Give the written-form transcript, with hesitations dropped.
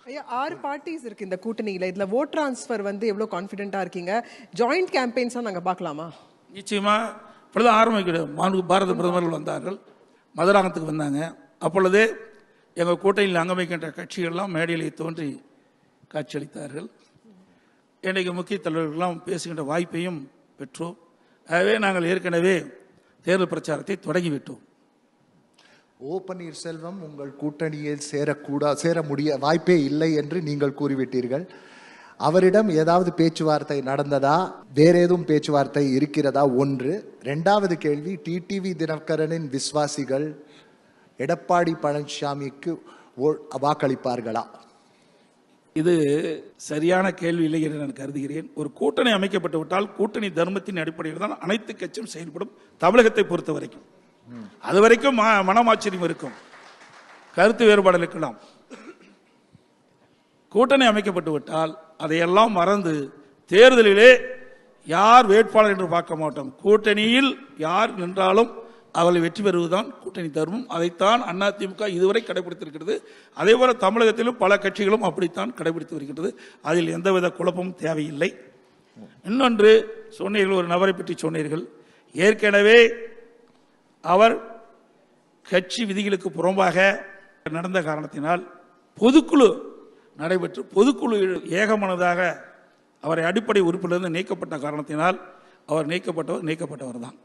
ஐயா 6 பார்ட்டிஸ் இருக்கு இந்த கூட்டணியில. இதுல வோட் டிரான்ஸ்ஃபர் வந்து எவ்வளவு கான்ஃபிடென்ட்டா இருக்கீங்க? ஜாயிண்ட் கேம்பெயின்ஸா நாங்க பார்க்கலாமா? நிச்சயமா இப்படிதான் ஆரம்பிக்கிறோம். பாரத பிரதமர்கள் வந்தார்கள், மதுராந்தகத்துக்கு வந்தாங்க. அப்பொழுதே எங்கள் கூட்டணியில் அங்கம் வைக்கின்ற கட்சிகள்லாம் மேடையிலே தோன்றி காட்சியளித்தார்கள். இன்றைக்கு முக்கிய தலைவர்களெல்லாம் பேசுகின்ற வாய்ப்பையும் பெற்றோம். ஆகவே நாங்கள் ஏற்கனவே தேர்தல் பிரச்சாரத்தை தொடங்கிவிட்டோம். ஓ பன்னீர்செல்வம் உங்கள் கூட்டணியில் சேர முடிய வாய்ப்பே இல்லை என்று நீங்கள் கூறிவிட்டீர்கள். அவரிடம் ஏதாவது பேச்சுவார்த்தை நடந்ததா? வேற ஏதும் பேச்சுவார்த்தை இருக்கிறதா? ஒன்று. இரண்டாவது கேள்வி, டிடிவி தினகரனின் விசுவாசிகள் எடப்பாடி பழனிசாமிக்கு வாக்களிப்பார்களா? இது சரியான கேள்வி இல்லை என்று நான் கருதுகிறேன். ஒரு கூட்டணி அமைக்கப்பட்டு விட்டால் கூட்டணி தர்மத்தின் அடிப்படையில் தான் அனைத்து கட்சியும் செயல்படும். தமிழகத்தை பொறுத்த வரைக்கும் அது வரைக்கும் மனமாச்சரியம் இருக்கும், கருத்து வேறுபாடு இருக்கலாம். கூட்டணி அமைக்கப்பட்டு விட்டால் அதையெல்லாம் மறந்து தேர்தலிலே யார் வேட்பாளர் என்று பார்க்க மாட்டோம். கூட்டணியில் யார் நின்றாலும் அவர்களை வெற்றி பெறுவதுதான் கூட்டணி தர்மம். அதைத்தான் அதிமுக இதுவரை கடைபிடித்திருக்கிறது. அதே போல தமிழகத்திலும் பல கட்சிகளும் அப்படித்தான் கடைபிடித்து வருகின்றது. அதில் எந்தவித குழப்பமும் தேவையில்லை. இன்னொன்று சொன்னீர்கள், ஒரு நபரை பற்றி சொன்னீர்கள். ஏற்கனவே அவர் கட்சி விதிகளுக்கு புறம்பாக நடந்த காரணத்தினால் பொதுக்குழு நடைபெற்று பொதுக்குழு ஏகமனதாக அவரை அடிப்படை உறுப்பிலிருந்து நீக்கப்பட்ட காரணத்தினால் அவர் நீக்கப்பட்டவர் தான்.